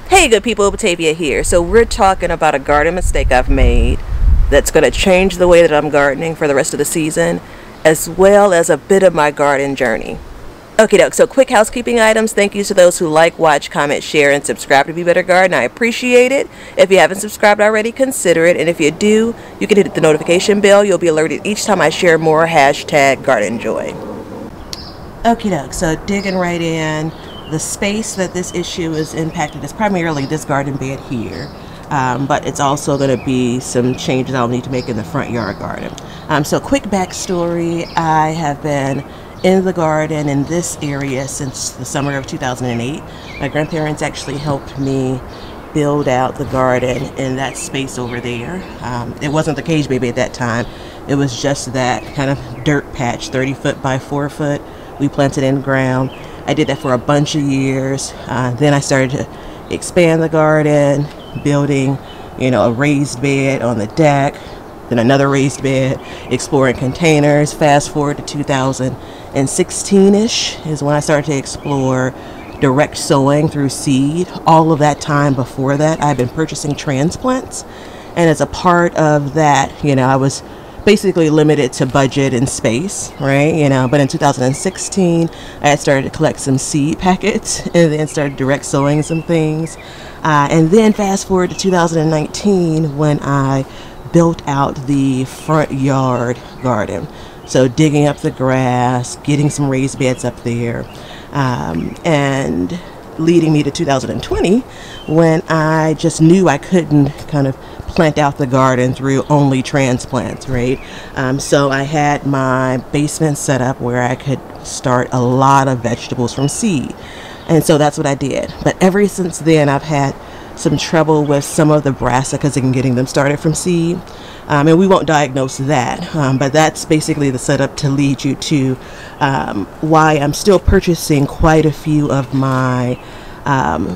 Hey good people, Batavia here. So we're talking about a garden mistake I've made that's going to change the way that I'm gardening for the rest of the season, as well as a bit of my garden journey. Okay, doke. So quick housekeeping items. Thank you to those who like, watch, comment, share, and subscribe to Be Better Garden. I appreciate it. If you haven't subscribed already, consider it. And if you do, you can hit the notification bell. You'll be alerted each time I share more #Garden Joy. Okay, doke. So digging right in. The space that this issue is impacted is primarily this garden bed here, but it's also going to be some changes I'll need to make in the front yard garden. So quick backstory, I have been in the garden in this area since the summer of 2008. My grandparents actually helped me build out the garden in that space over there. It wasn't the cage baby at that time. It was just that kind of dirt patch, 30 foot by 4 foot. We planted in ground. I did that for a bunch of years. Then I started to expand the garden, building, a raised bed on the deck, then another raised bed, exploring containers. Fast forward to 2016-ish is when I started to explore direct sowing through seed. All of that time before that, I've been purchasing transplants. And as a part of that, I was basically limited to budget and space, right? But in 2016, I had started to collect some seed packets and then started direct sowing some things. And then fast forward to 2019 when I built out the front yard garden. So digging up the grass, getting some raised beds up there, and leading me to 2020 when I just knew I couldn't kind of plant out the garden through only transplants, right? So I had my basement set up where I could start a lot of vegetables from seed. And so that's what I did. But ever since then, I've had some trouble with some of the brassicas and getting them started from seed. And we won't diagnose that, but that's basically the setup to lead you to why I'm still purchasing quite a few of my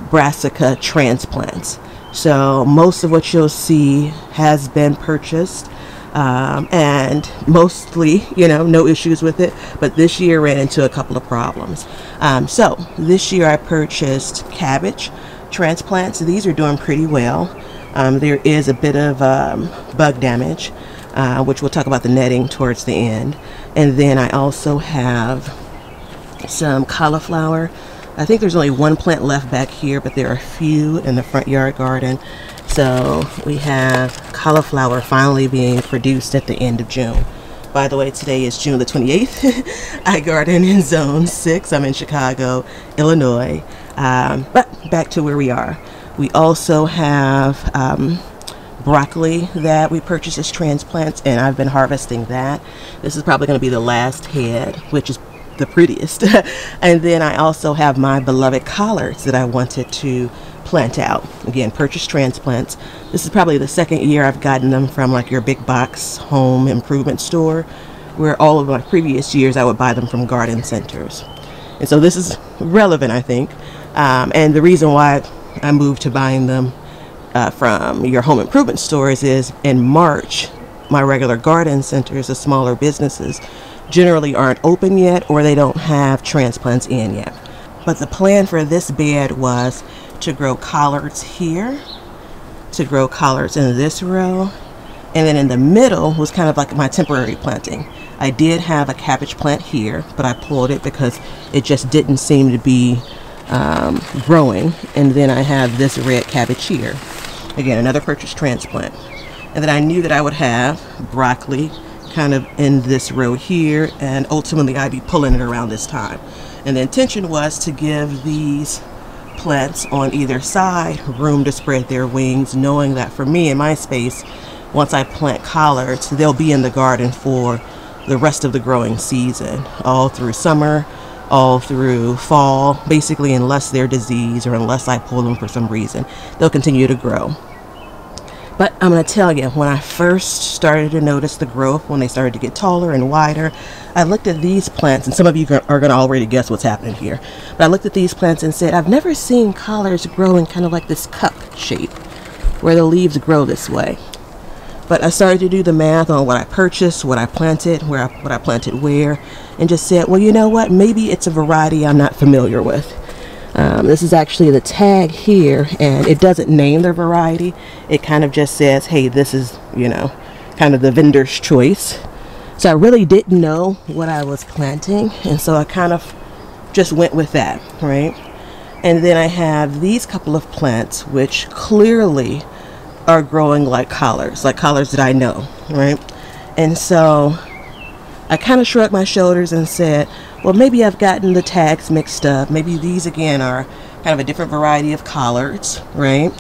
brassica transplants. So most of what you'll see has been purchased, and mostly, no issues with it. But this year ran into a couple of problems. So this year I purchased cabbage transplants. These are doing pretty well. There is a bit of bug damage, which we'll talk about the netting towards the end. And then I also have some cauliflower. I think there's only one plant left back here, but there are a few in the front yard garden. So we have cauliflower finally being produced at the end of June. By the way, today is June the 28th. I garden in Zone 6. I'm in Chicago, Illinois. But back to where we are. We also have broccoli that we purchased as transplants, and I've been harvesting that. This is probably going to be the last head, which is the prettiest. And then I also have my beloved collards that I wanted to plant out. Again, purchased transplants. This is probably the second year I've gotten them from like your big box home improvement store, where all of my previous years I would buy them from garden centers. And so this is relevant, I think. And the reason why I moved to buying them from your home improvement stores is in March, my regular garden centers, the smaller businesses, generally aren't open yet, or they don't have transplants in yet. But the plan for this bed was to grow collards here, to grow collards in this row, and then in the middle was kind of like my temporary planting. I did have a cabbage plant here, but I pulled it because it just didn't seem to be growing. And then I have this red cabbage here. Again, another purchased transplant. And then I knew that I would have broccoli kind of in this row here, and ultimately I'd be pulling it around this time. And the intention was to give these plants on either side room to spread their wings, knowing that for me in my space, once I plant collards, they'll be in the garden for the rest of the growing season, all through summer, all through fall, basically, unless they're diseased or unless I pull them for some reason, they'll continue to grow. But I'm going to tell you, when I first started to notice the growth, when they started to get taller and wider, I looked at these plants, and some of you are going to already guess what's happening here. But I looked at these plants and said, I've never seen collards grow in kind of like this cup shape, where the leaves grow this way. But I started to do the math on what I purchased, what I planted, what I planted where, and just said, well, you know what? Maybe it's a variety I'm not familiar with. This is actually the tag here, and it doesn't name their variety. It kind of just says, hey, this is, you know, kind of the vendor's choice. So I really didn't know what I was planting, and so I kind of just went with that, right? And then I have these couple of plants which clearly are growing like collards that I know, right? And so I kind of shrugged my shoulders and said, well, maybe I've gotten the tags mixed up. Maybe these again are kind of a different variety of collards, right?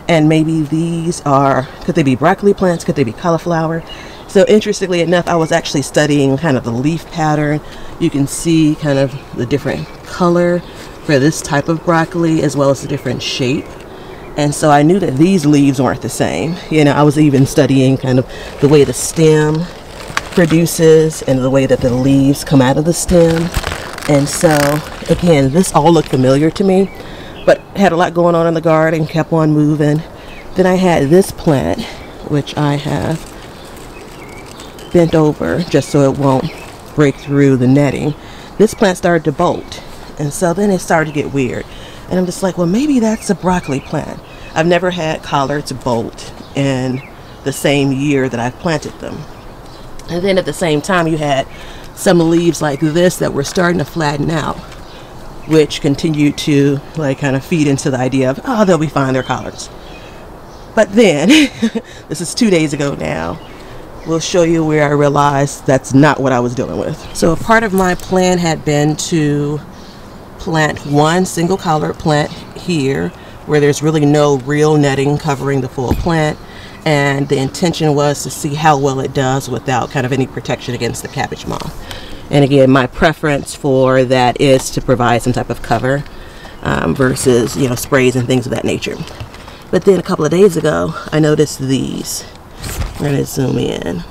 And maybe these are, could they be broccoli plants? Could they be cauliflower? So interestingly enough, I was actually studying kind of the leaf pattern. You can see kind of the different color for this type of broccoli as well as the different shape. And so I knew that these leaves weren't the same. You know, I was even studying kind of the way the stem produces and the way that the leaves come out of the stem. And so again, this all looked familiar to me, but had a lot going on in the garden, kept on moving. Then I had this plant, which I have bent over just so it won't break through the netting. This plant started to bolt, and so then it started to get weird, and I'm just like, well, maybe that's a broccoli plant. I've never had collards bolt in the same year that I've planted them. And then at the same time, you had some leaves like this that were starting to flatten out, which continued to like kind of feed into the idea of, oh, they'll be fine, they're collards. But then this is 2 days ago now, we'll show you where I realized that's not what I was dealing with. So a part of my plan had been to plant one single collard plant here where there's really no real netting covering the full plant, and the intention was to see how well it does without kind of any protection against the cabbage moth. And again, my preference for that is to provide some type of cover versus, you know, sprays and things of that nature. But then a couple of days ago, I noticed these. We're gonna zoom in.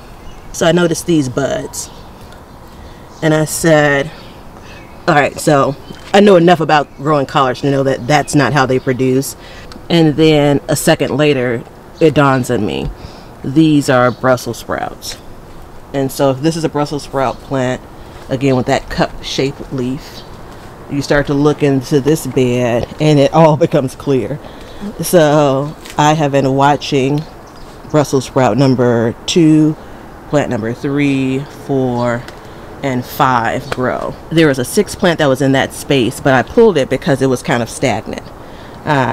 So I noticed these buds, and I said, all right, so I know enough about growing collards to know that that's not how they produce. And then a second later, it dawns on me, these are Brussels sprouts. And so if this is a Brussels sprout plant, again with that cup-shaped leaf, you start to look into this bed and it all becomes clear. So I have been watching Brussels sprout number 2, plant number 3, 4, and 5 grow. There was a 6th plant that was in that space, but I pulled it because it was kind of stagnant.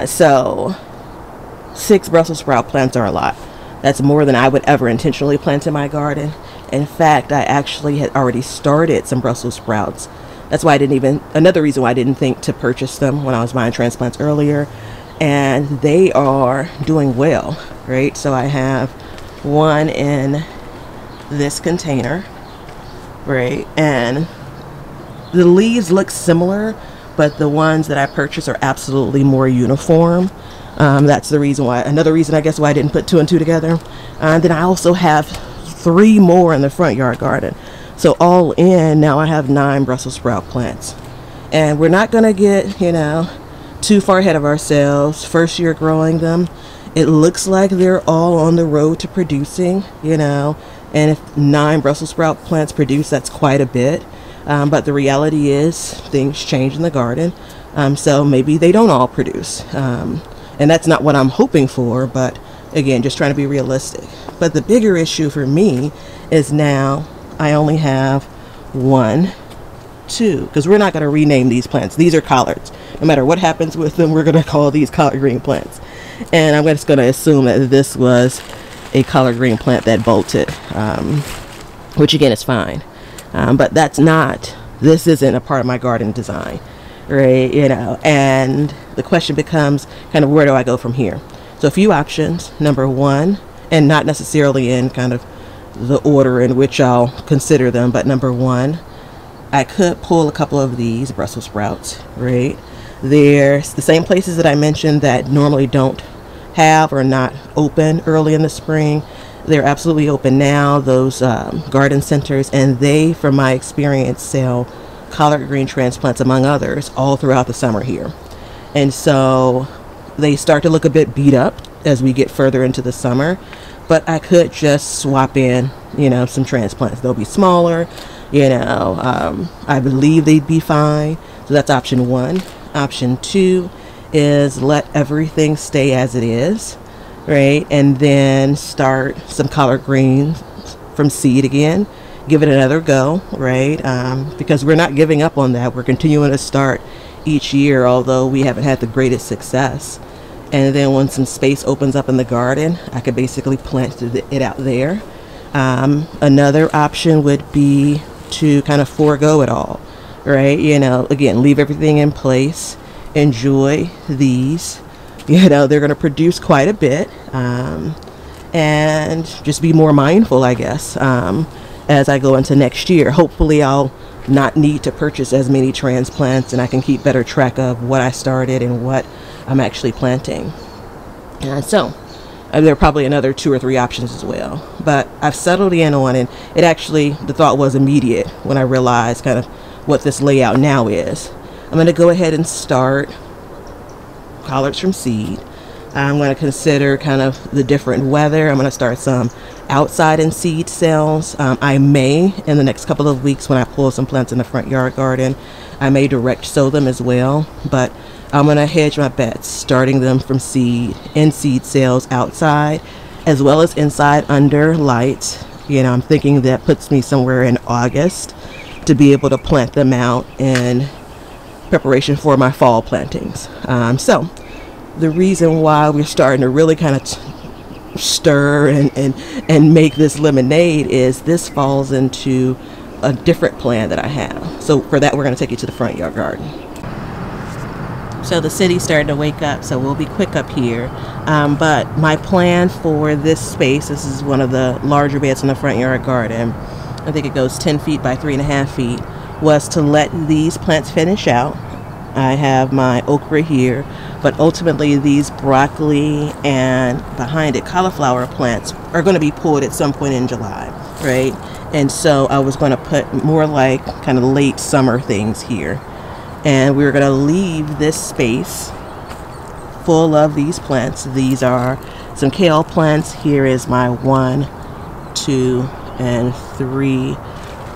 So 6 Brussels sprout plants are a lot. That's more than I would ever intentionally plant in my garden. In fact, I actually had already started some Brussels sprouts. That's why another reason why I didn't think to purchase them when I was buying transplants earlier. And they are doing well, right? So I have one in this container, right? And the leaves look similar, but the ones that I purchased are absolutely more uniform. That's the reason why, another reason I guess why I didn't put 2 and 2 together. Then I also have 3 more in the front yard garden. So all in, now I have 9 Brussels sprout plants. And we're not gonna get, you know, too far ahead of ourselves. First year growing them, it looks like they're all on the road to producing, you know, and if 9 Brussels sprout plants produce, that's quite a bit. But the reality is things change in the garden. So maybe they don't all produce. And that's not what I'm hoping for, but again, just trying to be realistic. But the bigger issue for me is now I only have 1, 2, because we're not going to rename these plants. These are collards. No matter what happens with them, we're going to call these collard green plants. And I'm just going to assume that this was a collard green plant that bolted, which again is fine. But this isn't a part of my garden design, right? You know, and the question becomes kind of where do I go from here? So a few options. Number 1, and not necessarily in kind of the order in which I'll consider them, but number 1, I could pull a couple of these Brussels sprouts, right? There's the same places that I mentioned that normally don't have or not open early in the spring. They're absolutely open now, those garden centers, and they, from my experience, sell collard green transplants, among others, all throughout the summer here. And so they start to look a bit beat up as we get further into the summer, but I could just swap in, you know, some transplants. They'll be smaller, you know, I believe they'd be fine. So that's option 1. Option 2 is let everything stay as it is, right? And then start some collard greens from seed again. Give it another go, right? Because we're not giving up on that. We're continuing to start each year, although we haven't had the greatest success. And then when some space opens up in the garden, I could basically plant it out there. Another option would be to kind of forego it all, right? You know, again, leave everything in place. Enjoy these. You know, they're going to produce quite a bit. And just be more mindful, I guess, as I go into next year. Hopefully I'll not need to purchase as many transplants, and I can keep better track of what I started and what I'm actually planting. And so there are probably another 2 or 3 options as well, but I've settled in on it. It actually, the thought was immediate when I realized kind of what this layout now is. I'm going to go ahead and start collards from seed. I'm going to consider kind of the different weather. I'm going to start some outside in seed cells. I may, in the next couple of weeks when I pull some plants in the front yard garden, I may direct sow them as well, but I'm going to hedge my bets, starting them from seed in seed cells outside, as well as inside under lights. You know, I'm thinking that puts me somewhere in August to be able to plant them out in preparation for my fall plantings. So the reason why we're starting to really kind of stir and make this lemonade is this falls into a different plan that I have. So for that, we're going to take you to the front yard garden. So the city's starting to wake up, so we'll be quick up here. But my plan for this space, this is one of the larger beds in the front yard garden. I think it goes 10 feet by 3.5 feet, was to let these plants finish out. I have my okra here, but ultimately these broccoli and behind it cauliflower plants are going to be pulled at some point in July, right? And so I was going to put more like kind of late summer things here. And we're going to leave this space full of these plants. These are some kale plants. Here is my 1, 2, and 3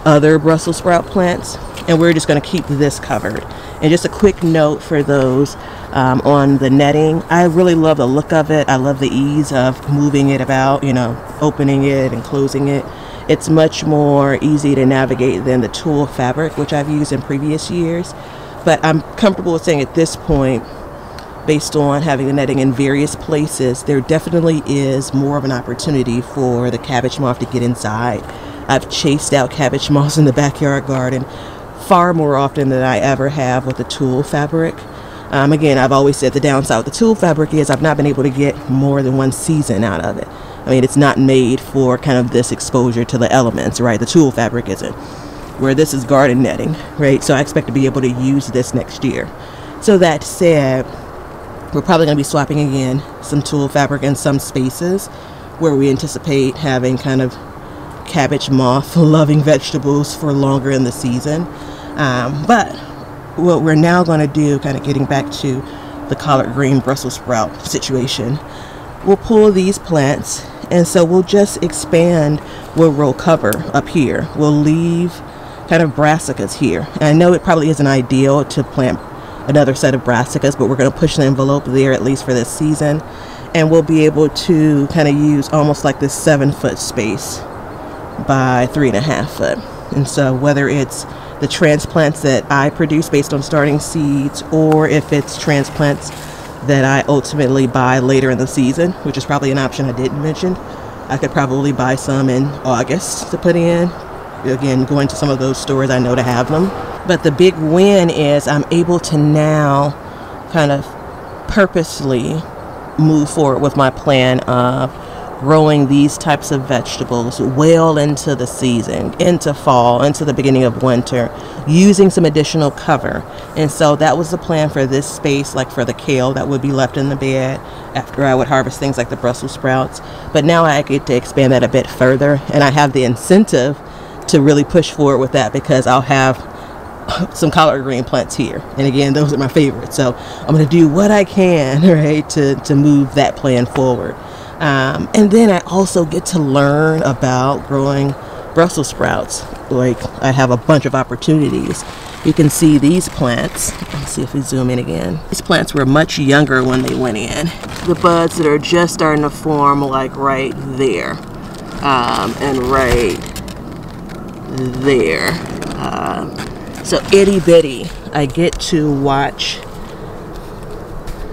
other Brussels sprout plants. And we're just going to keep this covered. And just a quick note for those on the netting. I really love the look of it. I love the ease of moving it about, you know, opening it and closing it. It's much more easy to navigate than the tulle fabric, which I've used in previous years. But I'm comfortable with saying at this point, based on having the netting in various places, there definitely is more of an opportunity for the cabbage moth to get inside. I've chased out cabbage moths in the backyard garden far more often than I ever have with the tulle fabric. Again, I've always said the downside with the tulle fabric is I've not been able to get more than 1 season out of it. I mean, it's not made for kind of this exposure to the elements, right? The tulle fabric isn't. Where this is garden netting, right? So I expect to be able to use this next year. So that said, we're probably going to be swapping again some tulle fabric in some spaces where we anticipate having kind of cabbage moth loving vegetables for longer in the season. But what we're now going to do, kind of getting back to the collard green Brussels sprout situation, we'll pull these plants, and so we'll just expand where we'll cover up here. We'll leave kind of brassicas here. And I know it probably isn't ideal to plant another set of brassicas, but we're going to push the envelope there at least for this season, and we'll be able to kind of use almost like this 7-foot space by 3.5 foot. And so whether it's the transplants that I produce based on starting seeds, or if it's transplants that I ultimately buy later in the season, which is probably an option I didn't mention, I could probably buy some in August to put in. Again, going to some of those stores I know to have them. But the big win is I'm able to now kind of purposely move forward with my plan of growing these types of vegetables well into the season, into fall, into the beginning of winter, using some additional cover. And so that was the plan for this space, like for the kale that would be left in the bed after I would harvest things like the Brussels sprouts. But now I get to expand that a bit further, and I have the incentive to really push forward with that because I'll have some collard green plants here. And again, those are my favorites. So I'm going to do what I can, right, to move that plan forward. And then I also get to learn about growing Brussels sprouts. Like, I have a bunch of opportunities. You can see these plants. Let's see if we zoom in again. These plants were much younger when they went in. The buds that are just starting to form, like right there, and right there. So itty bitty. I get to watch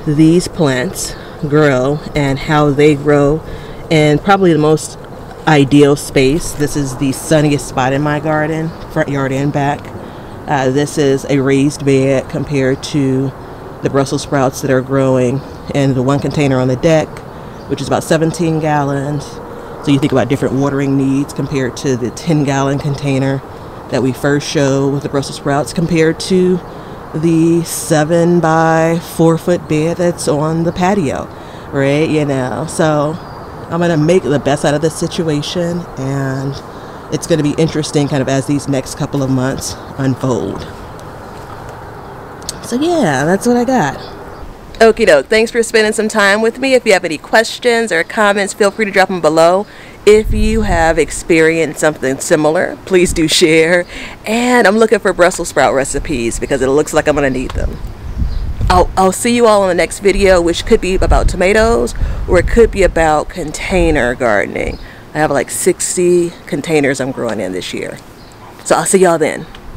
these plants grow and how they grow, and probably the most ideal space. This is the sunniest spot in my garden, front yard and back. This is a raised bed compared to the Brussels sprouts that are growing in the one container on the deck, which is about 17 gallons. So you think about different watering needs compared to the 10-gallon container that we first showed with the Brussels sprouts, compared to the 7 by 4 foot bed that's on the patio, right? You know, so I'm gonna make the best out of this situation, and it's going to be interesting kind of as these next couple of months unfold. So yeah, that's what I got. Okie doke. Thanks for spending some time with me. If you have any questions or comments, feel free to drop them below. If you have experienced something similar, please do share. And I'm looking for Brussels sprout recipes because it looks like I'm going to need them. I'll see you all in the next video, which could be about tomatoes, or it could be about container gardening. I have like 60 containers I'm growing in this year. So I'll see y'all then.